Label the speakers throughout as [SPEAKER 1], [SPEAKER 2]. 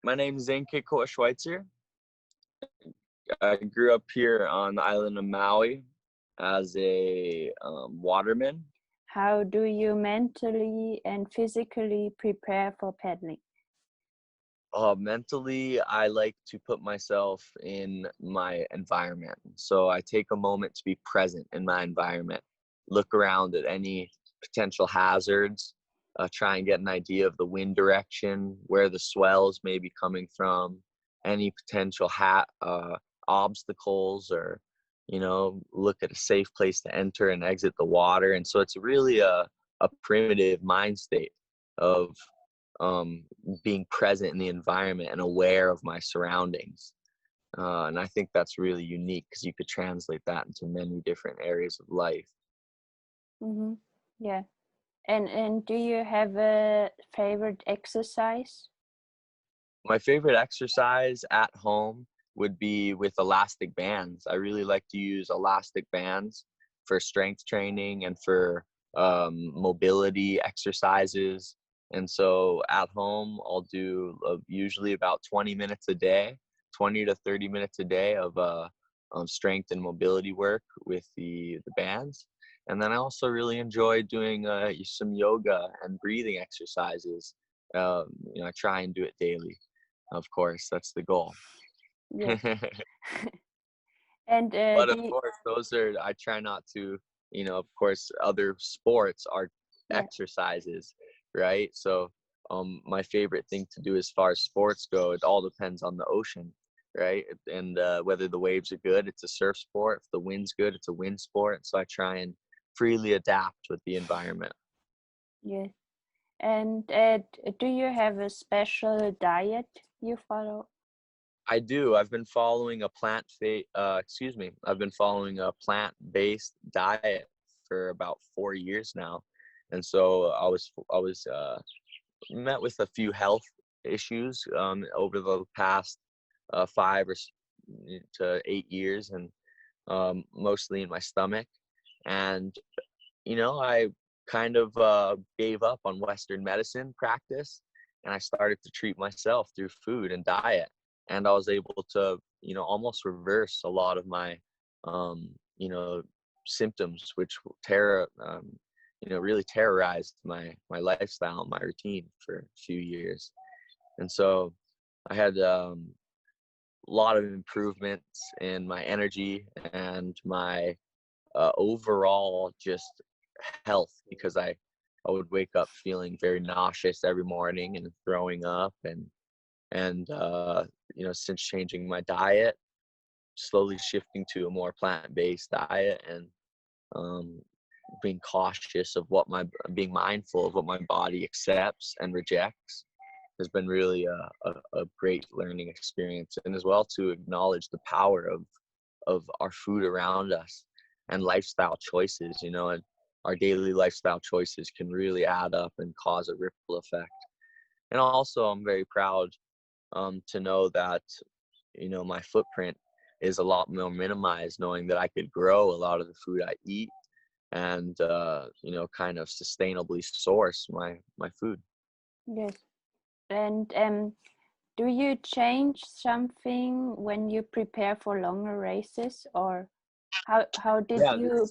[SPEAKER 1] My name is Zane Kekoa Schweitzer. I grew up here on the island of Maui as a waterman.
[SPEAKER 2] How do you mentally and physically prepare for paddling?
[SPEAKER 1] Mentally, I like to put myself in my environment. So I take a moment to be present in my environment, look around at any potential hazards, try and get an idea of the wind direction, where the swells may be coming from, any potential obstacles, or, look at a safe place to enter and exit the water. And so it's really a primitive mind state of being present in the environment and aware of my surroundings. And I think that's really unique because you could translate that into many different areas of life.
[SPEAKER 2] Mm-hmm. Yeah. And do you have a favorite exercise?
[SPEAKER 1] My favorite exercise at home would be with elastic bands. I really like to use elastic bands for strength training and for mobility exercises. And so at home, I'll do usually about 20 minutes a day, 20 to 30 minutes a day of strength and mobility work with the bands. And then I also really enjoy doing some yoga and breathing exercises. I try and do it daily. Of course, that's the goal.
[SPEAKER 2] Yes. And
[SPEAKER 1] But of course, I try not to, of course, other sports are exercises, right? So my favorite thing to do as far as sports go, it all depends on the ocean, right? And whether the waves are good, it's a surf sport. If the wind's good, it's a wind sport. So I try and freely adapt with the environment.
[SPEAKER 2] Yes. And do you have a special diet you follow?
[SPEAKER 1] I do. I've been following a I've been following a plant-based diet for about 4 years now. And so I was met with a few health issues over the past 5 to 8 years, and mostly in my stomach. And I kind of gave up on Western medicine practice, and I started to treat myself through food and diet. And I was able to, almost reverse a lot of my, symptoms, which really terrorized my lifestyle, my routine for a few years. And so I had a lot of improvements in my energy and my overall just health, because I would wake up feeling very nauseous every morning and throwing up, and since changing my diet, slowly shifting to a more plant-based diet, and being cautious of being mindful of what my body accepts and rejects, has been really a great learning experience. And as well, to acknowledge the power of our food around us and lifestyle choices. And our daily lifestyle choices can really add up and cause a ripple effect. And also, I'm very proud to know that, my footprint is a lot more minimized, knowing that I could grow a lot of the food I eat and, kind of sustainably source my food.
[SPEAKER 2] Yes. And do you change something when you prepare for longer races, or how did you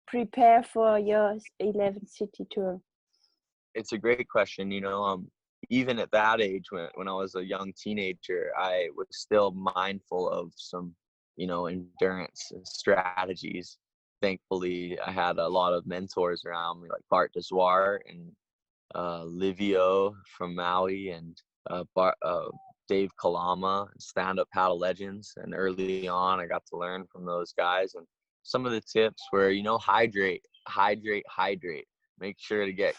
[SPEAKER 2] prepare for your 11 city tour?
[SPEAKER 1] It's a great question. Even at that age, when I was a young teenager, I was still mindful of some, endurance strategies. Thankfully, I had a lot of mentors around me, like Bart Deswar and Livio from Maui, and Dave Kalama, stand-up paddle legends. And early on, I got to learn from those guys. And some of the tips were, hydrate. Make sure to get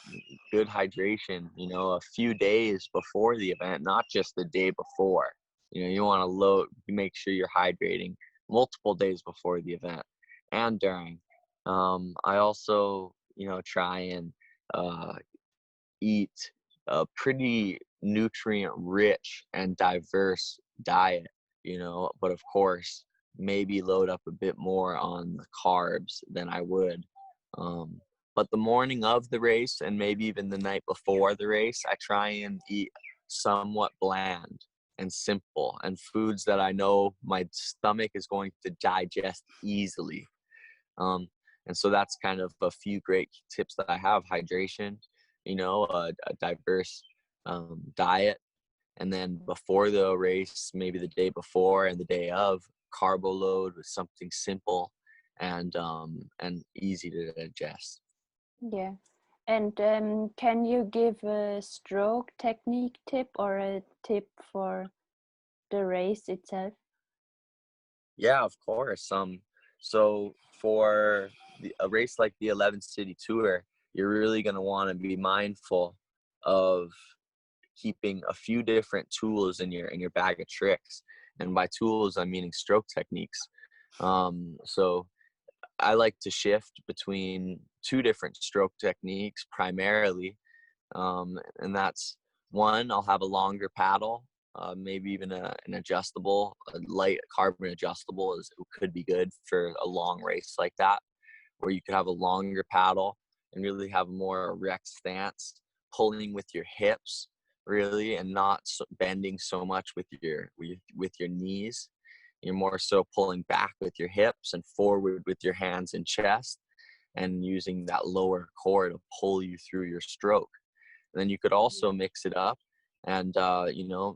[SPEAKER 1] good hydration, a few days before the event, not just the day before. You want to make sure you're hydrating multiple days before the event and during. I also, try and eat a pretty nutrient rich and diverse diet, but of course, maybe load up a bit more on the carbs than I would. But the morning of the race, and maybe even the night before the race, I try and eat somewhat bland. and simple, and foods that I know my stomach is going to digest easily. And so that's kind of a few great tips that I have: hydration, a diverse diet, and then before the race, maybe the day before and the day of, carbo load with something simple and easy to digest.
[SPEAKER 2] Yeah. And can you give a stroke technique tip or a tip for the race itself?
[SPEAKER 1] Yeah, of course. So for a race like the 11 City Tour, you're really going to want to be mindful of keeping a few different tools in your bag of tricks. And by tools, I'm meaning stroke techniques. So I like to shift between two different stroke techniques primarily. And that's one, I'll have a longer paddle, maybe even an adjustable, a light carbon adjustable could be good for a long race like that, where you could have a longer paddle and really have a more erect stance, pulling with your hips really, and not bending so much with your knees. You're more so pulling back with your hips and forward with your hands and chest, and using that lower core to pull you through your stroke. And then you could also mix it up and,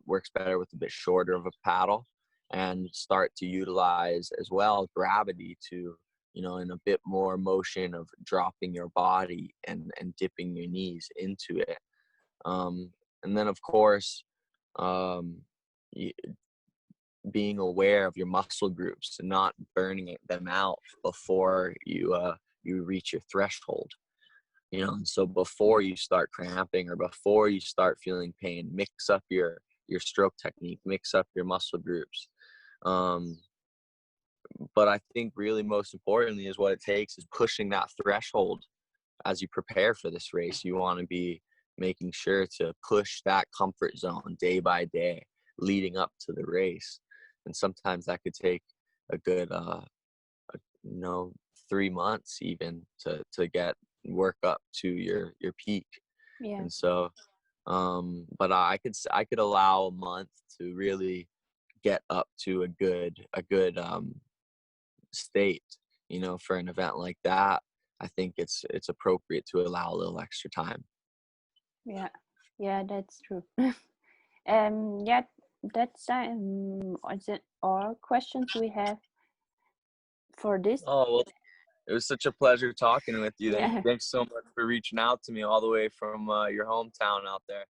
[SPEAKER 1] works better with a bit shorter of a paddle, and start to utilize as well gravity to, in a bit more motion of dropping your body and dipping your knees into it. And then, of course, being aware of your muscle groups and not burning them out before you reach your threshold. And so before you start cramping or before you start feeling pain, mix up your stroke technique, mix up your muscle groups. But I think really most importantly is what it takes is pushing that threshold. As you prepare for this race, you want to be making sure to push that comfort zone day by day leading up to the race. And sometimes that could take a good 3 months even to get work up to your peak.
[SPEAKER 2] Yeah.
[SPEAKER 1] And so but I could allow a month to really get up to a good state, for an event like that. I think it's appropriate to allow a little extra time.
[SPEAKER 2] Yeah, that's true. Yeah, that's all questions we have for this.
[SPEAKER 1] Oh, well, it was such a pleasure talking with you.
[SPEAKER 2] Yeah.
[SPEAKER 1] Thanks so much for reaching out to me all the way from your hometown out there.